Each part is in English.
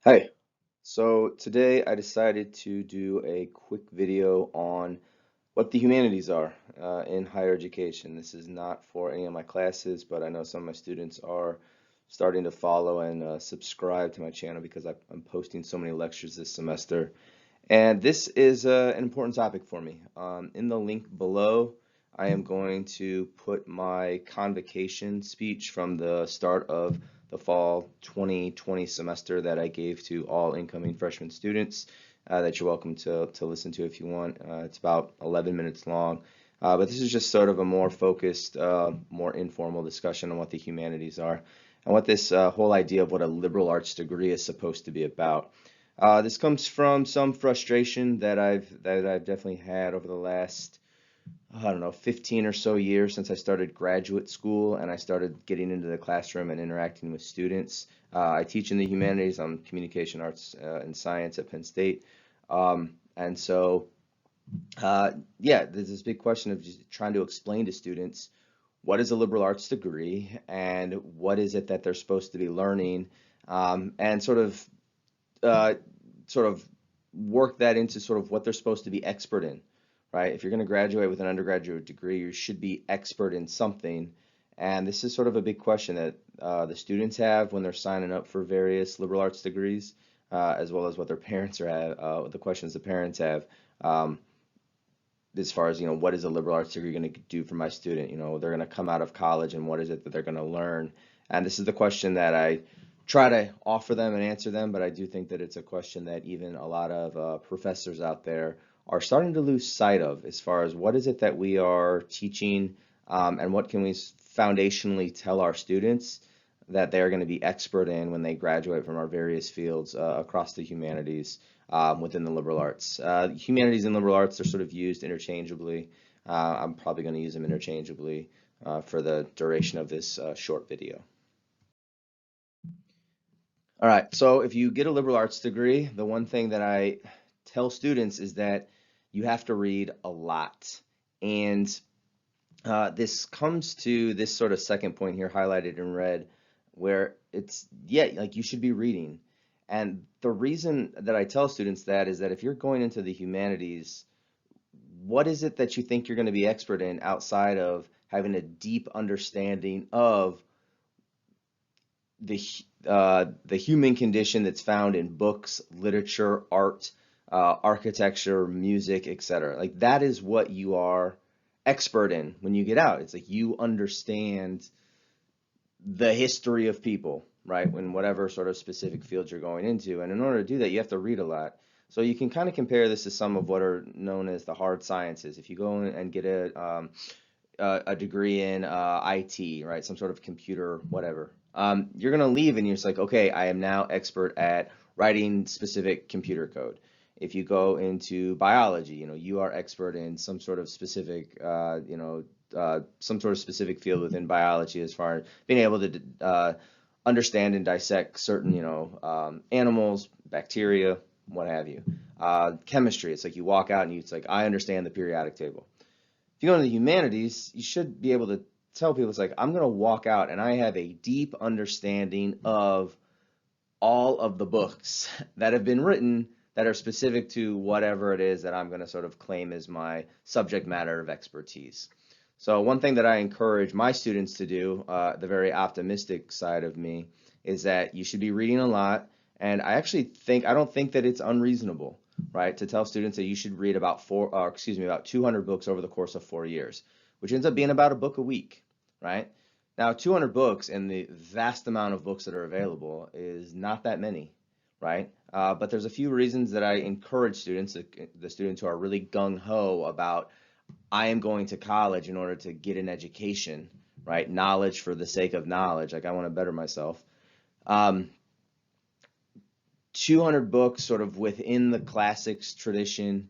Hi. So today I decided to do a quick video on what the humanities are in higher education. This is not for any of my classes, but I know some of my students are starting to follow and subscribe to my channel because I'm posting so many lectures this semester. And this is an important topic for me. In the link below, I am going to put my convocation speech from the start of the fall 2020 semester that I gave to all incoming freshman students that you're welcome to listen to if you want. It's about 11 minutes long, but this is just sort of a more focused, more informal discussion on what the humanities are and what this whole idea of what a liberal arts degree is supposed to be about. This comes from some frustration that I've definitely had over the last, I don't know, 15 or so years since I started graduate school and I started getting into the classroom and interacting with students. I teach in the humanities. I'm communication arts and science at Penn State. And so, yeah, there's this big question of just trying to explain to students what is a liberal arts degree and what is it that they're supposed to be learning, and uh, sort of work that into sort of what they're supposed to be expert in, right? If you're going to graduate with an undergraduate degree, you should be expert in something. And this is sort of a big question that the students have when they're signing up for various liberal arts degrees, as well as what their parents are the questions the parents have. Um, as far as, what is a liberal arts degree going to do for my student? They're going to come out of college and what is it that they're going to learn? And this is the question that I try to offer them and answer them, but I do think that it's a question that even a lot of professors out there are starting to lose sight of as far as what is it that we are teaching, and what can we foundationally tell our students that they're going to be expert in when they graduate from our various fields across the humanities, within the liberal arts. Humanities and liberal arts are sort of used interchangeably. I'm probably going to use them interchangeably for the duration of this short video. All right, so if you get a liberal arts degree, the one thing that I tell students is that you have to read a lot. And this comes to this sort of second point here highlighted in red, where it's, yeah, like you should be reading. And the reason that I tell students that is that if you're going into the humanities, what is it that you think you're going to be expert in outside of having a deep understanding of the human condition that's found in books, literature, art, architecture, music, etc. Like that is what you are expert in when you get out. It's like you understand the history of people, right? In whatever sort of specific field you're going into. And in order to do that, you have to read a lot. So you can kind of compare this to some of what are known as the hard sciences. If you go and get a degree in IT, right? Some sort of computer, whatever. You're gonna leave and you're just like, okay, I am now expert at writing specific computer code. If you go into biology, you are expert in some sort of specific, some sort of specific field within biology as far as being able to understand and dissect certain, animals, bacteria, what have you. Chemistry, it's like you walk out and it's like, I understand the periodic table. If you go into the humanities, you should be able to tell people it's like, I'm going to walk out and I have a deep understanding of all of the books that have been written that are specific to whatever it is that I'm going to sort of claim as my subject matter of expertise. So one thing that I encourage my students to do, the very optimistic side of me, is that you should be reading a lot. And I don't think that it's unreasonable, right, to tell students that you should read about about 200 books over the course of 4 years, which ends up being about a book a week, right? Now, 200 books and the vast amount of books that are available is not that many, right? But there's a few reasons that I encourage students, the students who are really gung-ho about, I am going to college in order to get an education, right? Knowledge for the sake of knowledge, like I want to better myself. Um, 200 books sort of within the classics tradition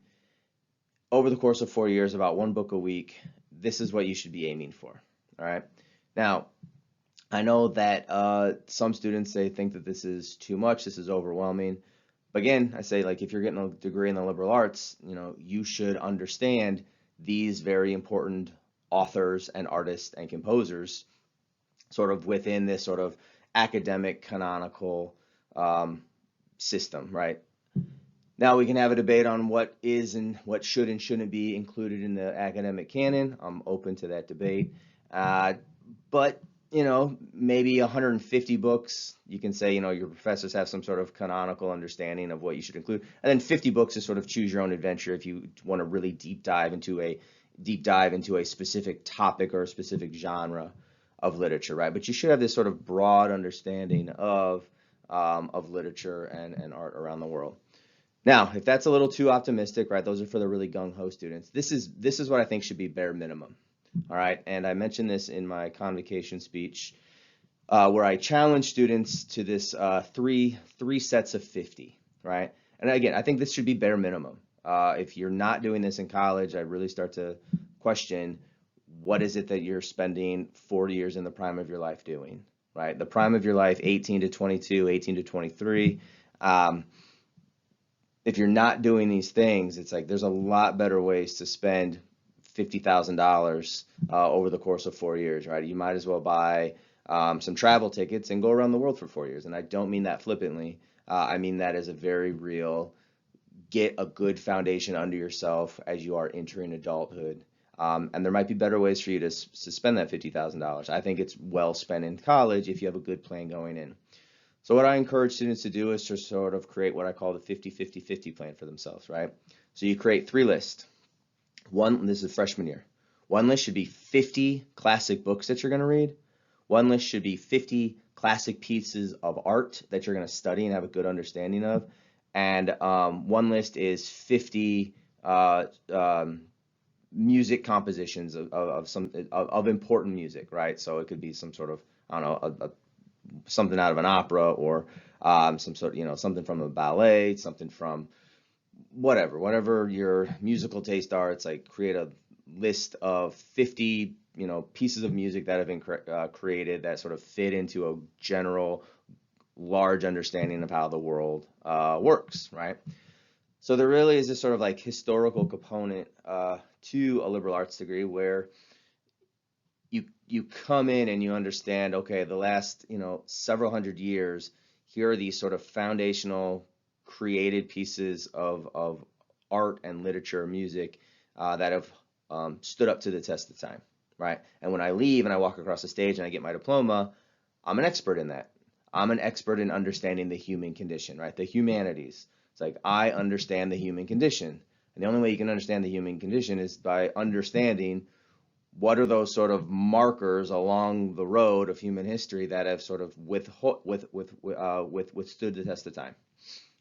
over the course of 4 years, about one book a week. This is what you should be aiming for, all right? Now, I know that some students, they think that this is too much, this is overwhelming. But again, I say, like, if you're getting a degree in the liberal arts, you should understand these very important authors and artists and composers sort of within this sort of academic canonical system, right? Now we can have a debate on what is and what should and shouldn't be included in the academic canon. I'm open to that debate. But, maybe 150 books, you can say, your professors have some sort of canonical understanding of what you should include. And then 50 books is sort of choose your own adventure if you want to really deep dive into a specific topic or a specific genre of literature, right? But you should have this sort of broad understanding of literature and art around the world. Now, if that's a little too optimistic, right, those are for the really gung-ho students. This is what I think should be bare minimum, all right? And I mentioned this in my convocation speech, where I challenge students to this three sets of 50, right? And again, I think this should be bare minimum. If you're not doing this in college, I really start to question what is it that you're spending 40 years in the prime of your life doing, right? The prime of your life, 18 to 22, 18 to 23. If you're not doing these things, it's like there's a lot better ways to spend $50,000 over the course of 4 years, right? You might as well buy some travel tickets and go around the world for 4 years. And I don't mean that flippantly. I mean that as a very real, get a good foundation under yourself as you are entering adulthood. And there might be better ways for you to spend that $50,000. I think it's well spent in college if you have a good plan going in. So what I encourage students to do is to sort of create what I call the 50-50-50 plan for themselves, right? So you create 3 lists. This is freshman year. One list should be 50 classic books that you're going to read. One list should be 50 classic pieces of art that you're going to study and have a good understanding of. And one list is 50 music compositions of important music, right? So it could be some sort of, I don't know, something out of an opera, or some sort of, something from a ballet, something from whatever your musical taste are. It's like create a list of 50, pieces of music that have been created that sort of fit into a general large understanding of how the world works, right? So there really is this sort of like historical component to a liberal arts degree where you come in and you understand, okay, the last, several hundred years, here are these sort of foundational created pieces of art and literature, music that have stood up to the test of time, right? And when I leave and I walk across the stage and I get my diploma, I'm an expert in that. I'm an expert in understanding the human condition, right? The humanities. It's like I understand the human condition. And the only way you can understand the human condition is by understanding what are those sort of markers along the road of human history that have sort of withstood the test of time.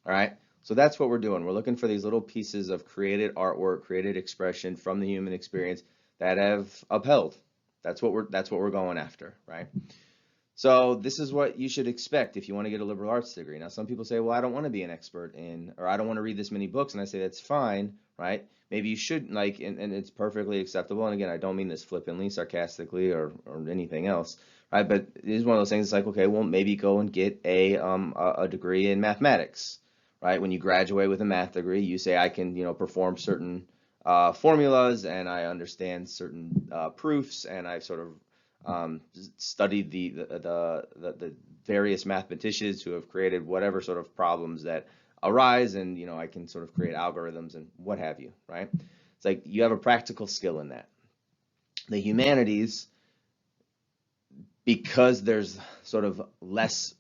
All right, so that's what we're doing. We're looking for these little pieces of created artwork, created expression from the human experience that have upheld. That's what we're going after, right? So this is what you should expect if you want to get a liberal arts degree. Now, some people say, well, I don't want to be an expert in, or I don't want to read this many books. And I say, that's fine, right? Maybe you should, like, and it's perfectly acceptable. And again, I don't mean this flippantly, sarcastically, or anything else, right? But it is one of those things. It's like, okay, well, maybe go and get a degree in mathematics, right? When you graduate with a math degree, you say, I can, perform certain formulas, and I understand certain proofs, and I've sort of studied the various mathematicians who have created whatever sort of problems that arise, and I can sort of create algorithms and what have you, right? It's like you have a practical skill in that. The humanities, because there's sort of less,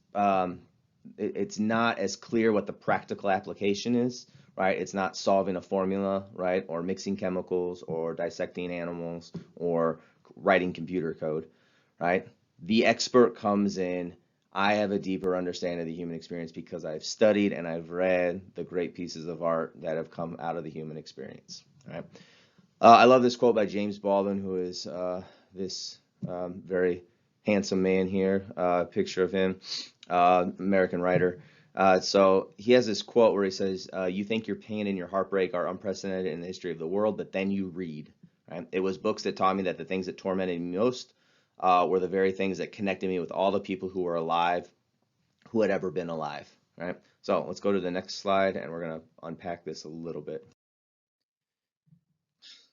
it's not as clear what the practical application is, right? It's not solving a formula, right? Or mixing chemicals, or dissecting animals, or writing computer code, right? The expert comes in, I have a deeper understanding of the human experience because I've studied and I've read the great pieces of art that have come out of the human experience, right? I love this quote by James Baldwin, who is this very handsome man here, picture of him, American writer. So he has this quote where he says, you think your pain and your heartbreak are unprecedented in the history of the world, but then you read. Right? It was books that taught me that the things that tormented me most were the very things that connected me with all the people who were alive, who had ever been alive. Right? So let's go to the next slide, and we're going to unpack this a little bit.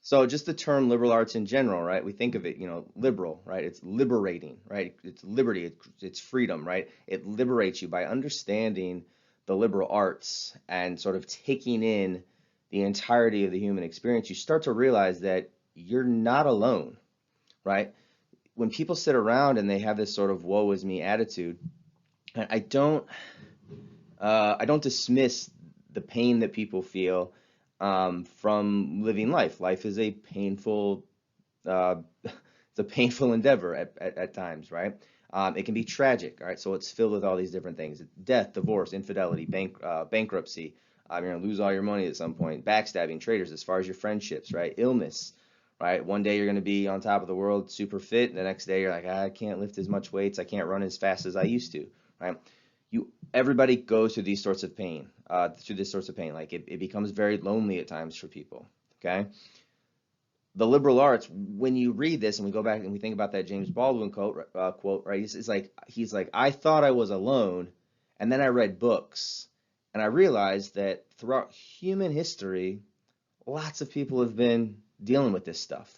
So just the term liberal arts in general, right? We think of it, liberal, right? It's liberating, right? It's liberty, it's freedom, right? It liberates you by understanding the liberal arts and sort of taking in the entirety of the human experience, you start to realize that you're not alone, right? When people sit around and they have this sort of woe is me attitude, I don't I don't dismiss the pain that people feel from living life. Life is a painful uh, it's a painful endeavor at times, right? It can be tragic, all right? So it's filled with all these different things: death, divorce, infidelity, bankruptcy. You're gonna lose all your money at some point, backstabbing, traitors, as far as your friendships, right? Illness, right? One day you're gonna be on top of the world, super fit, and the next day you're like, I can't lift as much weights, I can't run as fast as I used to, right? Everybody goes through these sorts of pain, through this sorts of pain. Like it becomes very lonely at times for people. Okay, the liberal arts, when you read this and we go back and we think about that James Baldwin quote, right? He's like, I thought I was alone, and then I read books, and I realized that throughout human history, lots of people have been dealing with this stuff,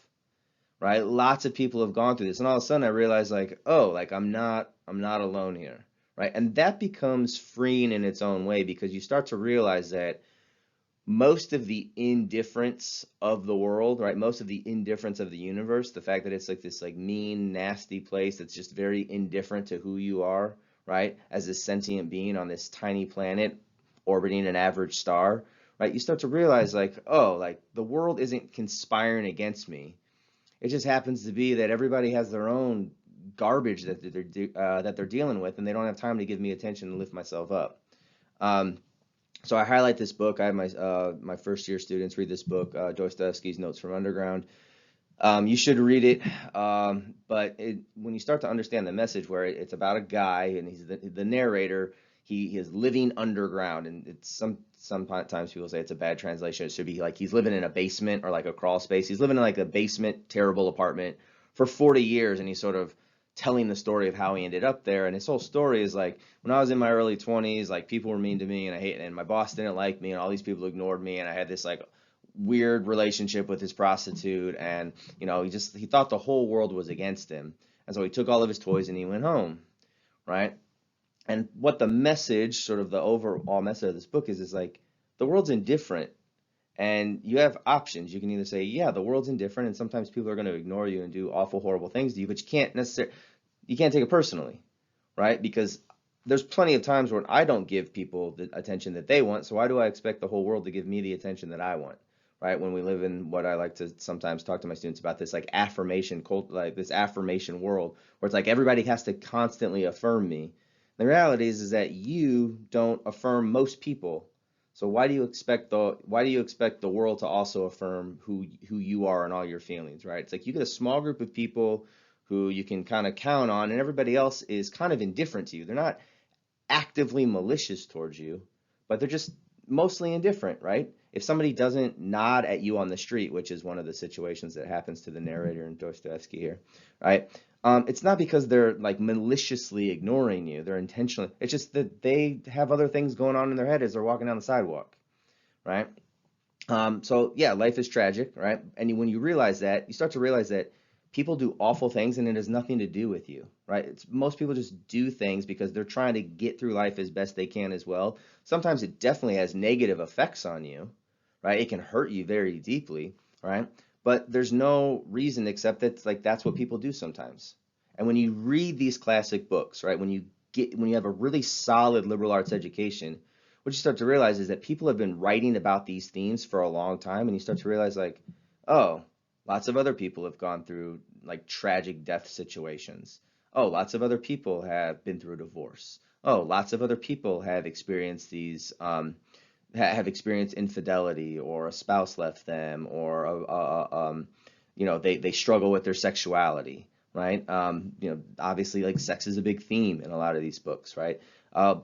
right? Lots of people have gone through this, and all of a sudden I realized, like, oh, like I'm not alone here, right? And that becomes freeing in its own way, because you start to realize that most of the indifference of the world, right? Most of the indifference of the universe, the fact that it's like this like mean, nasty place that's just very indifferent to who you are, right? As a sentient being on this tiny planet orbiting an average star, right? You start to realize, like, oh, like the world isn't conspiring against me. It just happens to be that everybody has their own garbage that they're dealing with, and they don't have time to give me attention and lift myself up. Um, so I highlight this book. I have my first year students read this book, Dostoevsky's Notes from Underground. You should read it, but when you start to understand the message, where it's about a guy and he's the narrator, he is living underground, and it's sometimes people say it's a bad translation. It should be like he's living in a basement or like a crawl space. He's living in like a basement, terrible apartment for 40 years, and he's sort of telling the story of how he ended up there. And his whole story is like, when I was in my early 20s, like people were mean to me and I hate, and my boss didn't like me, and all these people ignored me, and I had this like weird relationship with his prostitute, and he thought the whole world was against him, and so he took all of his toys and he went home, right? And what the message, sort of the overall message of this book is like, the world's indifferent, and you have options. You can either say, yeah, the world's indifferent, and sometimes people are going to ignore you and do awful, horrible things to you, but you can't take it personally, right? Because there's plenty of times when I don't give people the attention that they want, so why do I expect the whole world to give me the attention that I want, right? When we live in what I like to sometimes talk to my students about, this like affirmation cult, like this affirmation world, where it's like everybody has to constantly affirm me. The reality is that you don't affirm most people. So why do you expect the world to also affirm who you are and all your feelings, right? It's like you get a small group of people who you can kind of count on, and everybody else is kind of indifferent to you. They're not actively malicious towards you, but they're just mostly indifferent, right? If somebody doesn't nod at you on the street, which is one of the situations that happens to the narrator in Dostoevsky here, right? It's not because they're like maliciously ignoring you. They're intentionally. It's just that they have other things going on in their head as they're walking down the sidewalk, right? So yeah, life is tragic, right? And when you realize that, you start to realize that people do awful things and it has nothing to do with you, right? Most people just do things because they're trying to get through life as best they can as well. Sometimes it definitely has negative effects on you, right? It can hurt you very deeply, right? But there's no reason except that like that's what people do sometimes. And when you read these classic books, right? When you have a really solid liberal arts education, what you start to realize is that people have been writing about these themes for a long time, and you start to realize, like, oh, lots of other people have gone through like tragic death situations. Oh, lots of other people have been through a divorce. Oh, lots of other people have experienced have experienced infidelity, or a spouse left them, or they struggle with their sexuality, right? Obviously, like, sex is a big theme in a lot of these books, right?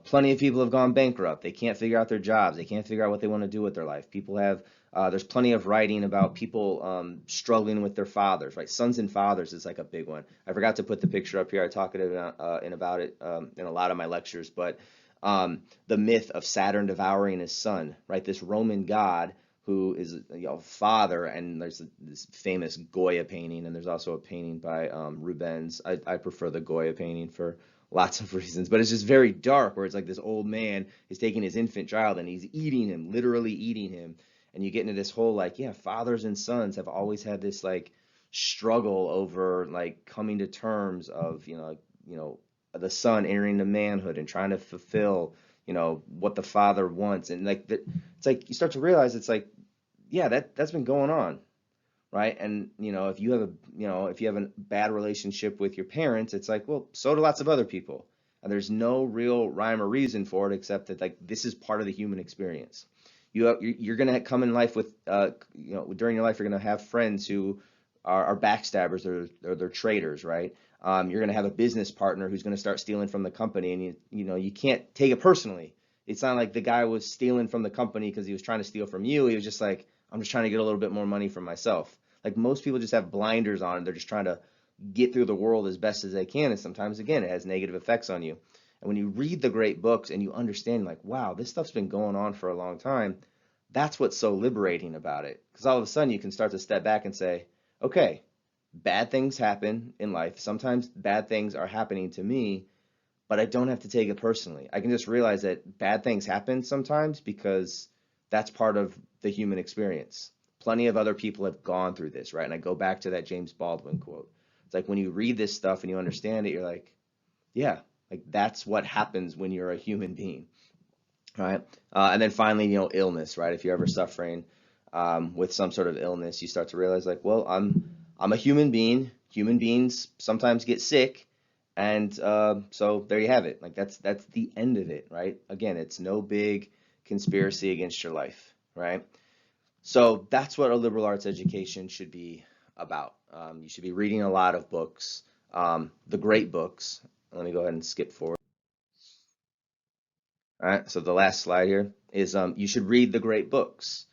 Plenty of people have gone bankrupt. They can't figure out their jobs. They can't figure out what they want to do with their life. There's plenty of writing about people struggling with their fathers, right? Sons and fathers is like a big one. I forgot to put the picture up here. I talk about it in a lot of my lectures, but the myth of Saturn devouring his son, right? This Roman god who is father, and there's this famous Goya painting, and there's also a painting by Rubens. I prefer the Goya painting for lots of reasons, but it's just very dark where it's like this old man is taking his infant child and he's eating him, literally eating him. And you get into this whole like, yeah, fathers and sons have always had this like struggle over like coming to terms of, the son entering the manhood and trying to fulfill, what the father wants. And like that, it's like you start to realize it's like, yeah, that's been going on, right? And if you have a bad relationship with your parents, it's like, well, so do lots of other people, and there's no real rhyme or reason for it except that like this is part of the human experience. You're gonna come in life with during your life you're gonna have friends who are backstabbers, or they're traitors, right? You're gonna have a business partner who's gonna start stealing from the company, and you can't take it personally. It's not like the guy was stealing from the company because he was trying to steal from you. He was just like, I'm just trying to get a little bit more money for myself. Like most people just have blinders on and they're just trying to get through the world as best as they can. And sometimes, again, it has negative effects on you. And when you read the great books and you understand, like, wow, this stuff's been going on for a long time, that's what's so liberating about it. Because all of a sudden you can start to step back and say, okay, bad things happen in life. Sometimes bad things are happening to me, but I don't have to take it personally. I can just realize that bad things happen sometimes because that's part of the human experience. Plenty of other people have gone through this, right? And I go back to that James Baldwin quote. It's like when you read this stuff and you understand it, you're like, yeah, like that's what happens when you're a human being, right? And then finally, illness, right? If you're ever suffering with some sort of illness, you start to realize, like, well, I'm a human being. Human beings sometimes get sick, and so there you have it. Like that's the end of it, right? Again, it's no big conspiracy against your life, right? So that's what a liberal arts education should be about. You should be reading a lot of books, the great books. Let me go ahead and skip forward. All right, so the last slide here is you should read the great books.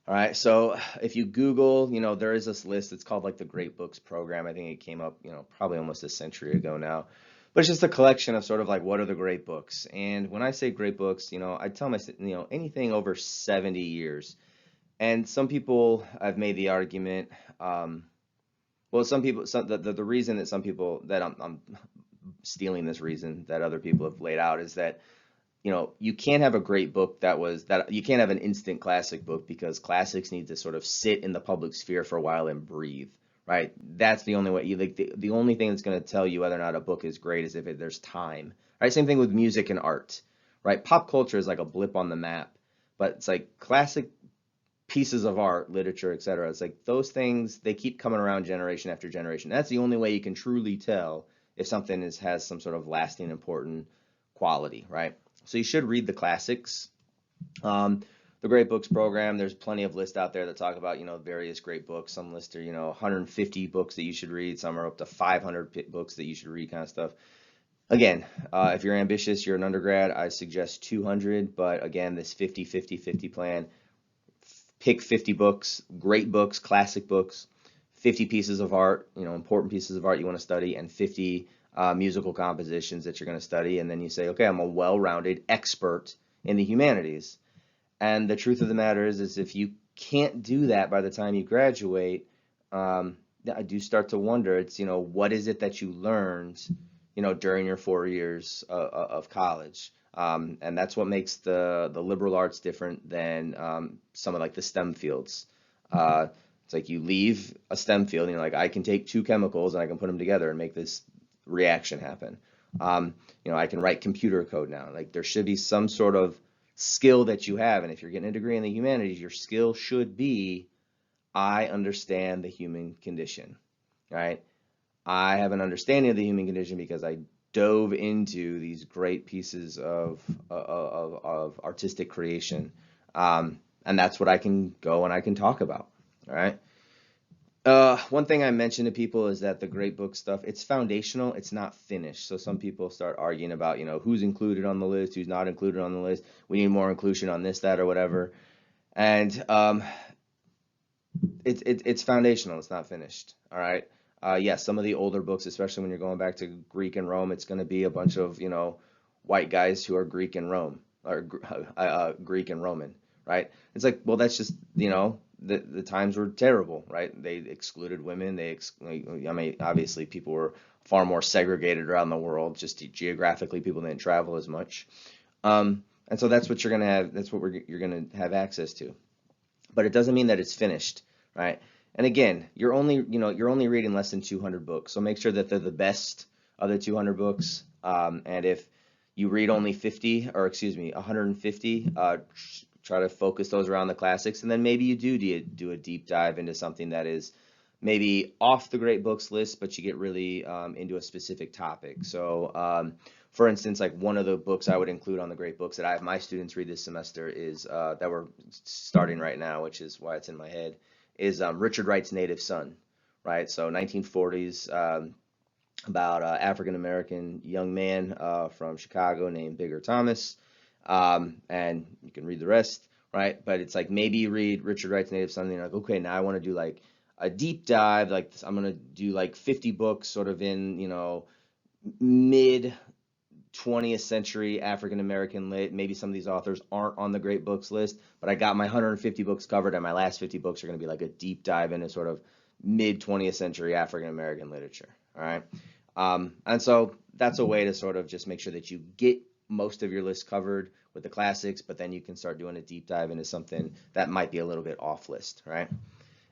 All right, so if you Google, there is this list. It's called like the Great Books Program. I think it came up, probably almost a century ago now. But it's just a collection of sort of like what are the great books. And when I say great books, I tell my, anything over 70 years. And some people have made the argument, well, some people, the reason that some people, that I'm stealing this reason that other people have laid out is that you can't have a great book that you can't have an instant classic book because classics need to sort of sit in the public sphere for a while and breathe, right? That's the only way. The only thing that's going to tell you whether or not a book is great is if there's time, right? Same thing with music and art, right? Pop culture is like a blip on the map, but it's like classic pieces of art, literature, etc. It's like those things, they keep coming around generation after generation. That's the only way you can truly tell if something has some sort of lasting, important quality, right? So you should read the classics. The Great Books Program, there's plenty of lists out there that talk about, various great books. Some lists are, 150 books that you should read. Some are up to 500 books that you should read, kind of stuff. Again, if you're ambitious, you're an undergrad, I suggest 200. But again, this 50-50-50 plan, pick 50 books, great books, classic books, 50 pieces of art, important pieces of art you want to study, and 50 musical compositions that you're going to study. And then you say, okay, I'm a well-rounded expert in the humanities. And the truth of the matter is if you can't do that by the time you graduate, I do start to wonder, it's, what is it that you learned, during your 4 years of college? And that's what makes the liberal arts different than some of like the STEM fields. It's like you leave a STEM field and you're like, I can take two chemicals and I can put them together and make this reaction happen. I can write computer code now. Like there should be some sort of skill that you have. And if you're getting a degree in the humanities, your skill should be, I understand the human condition, right? I have an understanding of the human condition because I dove into these great pieces of artistic creation, and that's what I can go and I can talk about. All right. One thing I mentioned to people is that the great book stuff, it's foundational, it's not finished. So some people start arguing about, who's included on the list, who's not included on the list. We need more inclusion on this, that, or whatever. And it's foundational, it's not finished. All right. Yes, some of the older books, especially when you're going back to Greek and Rome, it's going to be a bunch of, white guys who are Greek and Rome, or Greek and Roman, right? It's like, well, that's just, the times were terrible, right? They excluded women. I mean, obviously people were far more segregated around the world. Just geographically, people didn't travel as much. And so that's what you're gonna have. That's what you're gonna have access to. But it doesn't mean that it's finished, right? And again, you're only reading less than 200 books, so make sure that they're the best of the 200 books. And if you read only 50, or excuse me, 150, try to focus those around the classics, and then maybe you do a deep dive into something that is maybe off the great books list, but you get really into a specific topic. So, for instance, like one of the books I would include on the great books that I have my students read this semester is that we're starting right now, which is why it's in my head, is Richard Wright's Native Son, right? So 1940s, about African American young man from Chicago named Bigger Thomas, and you can read the rest, right? But it's like maybe you read Richard Wright's Native Son, and you're like, okay, now I want to do like a deep dive, like I'm gonna do like 50 books, sort of in mid 20th century African American lit. Maybe some of these authors aren't on the great books list, but I got my 150 books covered, and my last 50 books are going to be like a deep dive into sort of mid 20th century African American literature. All right. And so that's a way to sort of just make sure that you get most of your list covered with the classics, but then you can start doing a deep dive into something that might be a little bit off list, right?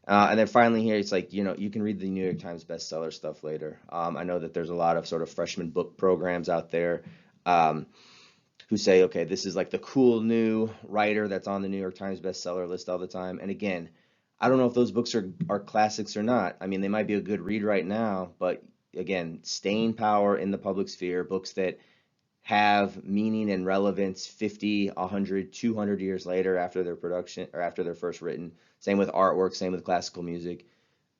And then finally here, it's like, you can read the New York Times bestseller stuff later. I know that there's a lot of sort of freshman book programs out there who say, okay, this is like the cool new writer that's on the New York Times bestseller list all the time. And again, I don't know if those books are classics or not. I mean, they might be a good read right now, but again, staying power in the public sphere, books that have meaning and relevance 50, 100, 200 years later after their production or after they're first written. Same with artwork, same with classical music.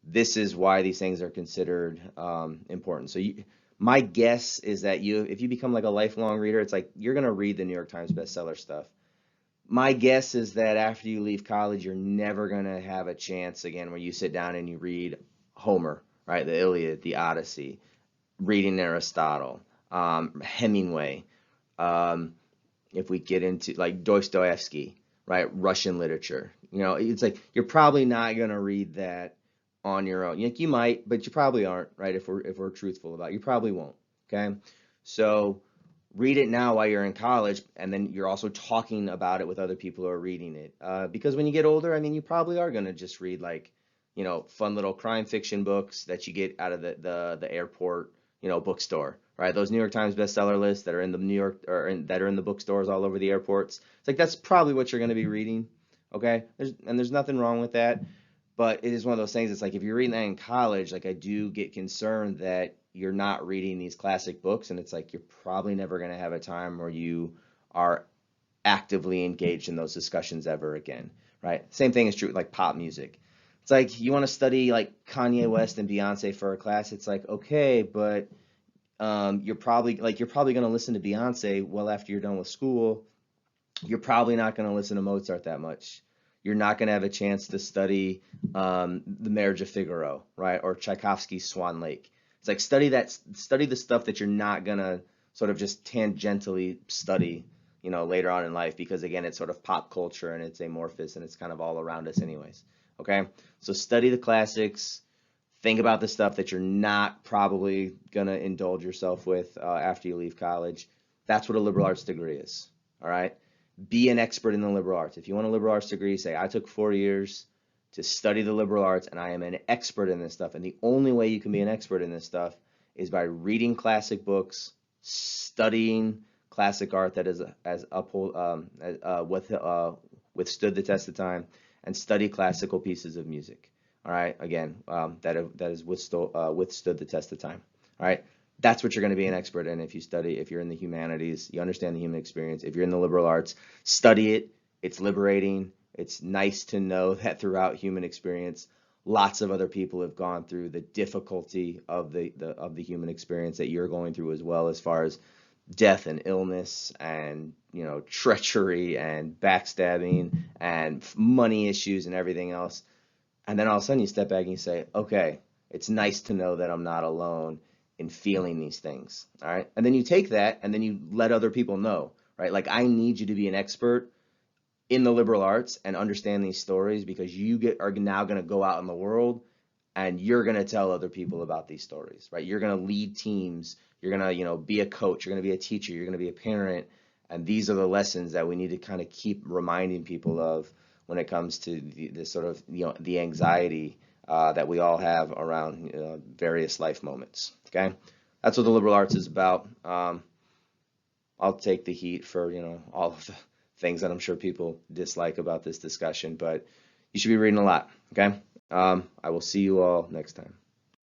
This is why these things are considered important. So my guess is that if you become like a lifelong reader, it's like you're going to read the New York Times bestseller stuff. My guess is that after you leave college, you're never going to have a chance again where you sit down and you read Homer, right? The Iliad, the Odyssey, reading Aristotle, Hemingway. If we get into like Dostoevsky, right? Russian literature. It's like you're probably not going to read that on your own. You might, but you probably aren't, right? If we're truthful about it, you probably won't. Okay, so read it now while you're in college, and then you're also talking about it with other people who are reading it. Because when you get older, I mean, you probably are going to just read like, fun little crime fiction books that you get out of the airport, bookstore, right? Those New York Times bestseller lists that are in the New York that are in the bookstores all over the airports. It's like that's probably what you're going to be reading, okay? There's nothing wrong with that, but it is one of those things. It's like if you're reading that in college, like I do get concerned that you're not reading these classic books, and it's like you're probably never going to have a time where you are actively engaged in those discussions ever again, right? Same thing is true with like pop music. It's like you want to study like Kanye West and Beyonce for a class. It's like, okay, but you're probably going to listen to Beyonce well after you're done with school. You're probably not going to listen to Mozart that much. You're not going to have a chance to study The Marriage of Figaro, right? Or Tchaikovsky's Swan Lake. It's like study the stuff that you're not going to sort of just tangentially study, later on in life, because again, it's sort of pop culture and it's amorphous and it's kind of all around us anyways. Okay? So study the classics. Think about the stuff that you're not probably going to indulge yourself with after you leave college. That's what a liberal arts degree is. All right? Be an expert in the liberal arts. If you want a liberal arts degree, say, I took 4 years to study the liberal arts and I am an expert in this stuff. And the only way you can be an expert in this stuff is by reading classic books, studying classic art that withstood the test of time, and study classical pieces of music. All right, again, that has withstood the test of time. All right, that's what you're going to be an expert in if you're in the humanities, you understand the human experience. If you're in the liberal arts, study it. It's liberating. It's nice to know that throughout human experience, lots of other people have gone through the difficulty of the human experience that you're going through as well, as far as death and illness and treachery and backstabbing and money issues and everything else. And then all of a sudden you step back and you say, okay, it's nice to know that I'm not alone in feeling these things. All right. And then you take that and then you let other people know, right? Like, I need you to be an expert in the liberal arts and understand these stories, because you are now going to go out in the world and you're going to tell other people about these stories, right? You're going to lead teams. You're going to, be a coach. You're going to be a teacher. You're going to be a parent. And these are the lessons that we need to kind of keep reminding people of when it comes to the sort of, the anxiety that we all have around various life moments. Okay, that's what the liberal arts is about. I'll take the heat for all of the things that I'm sure people dislike about this discussion, but you should be reading a lot. Okay, I will see you all next time.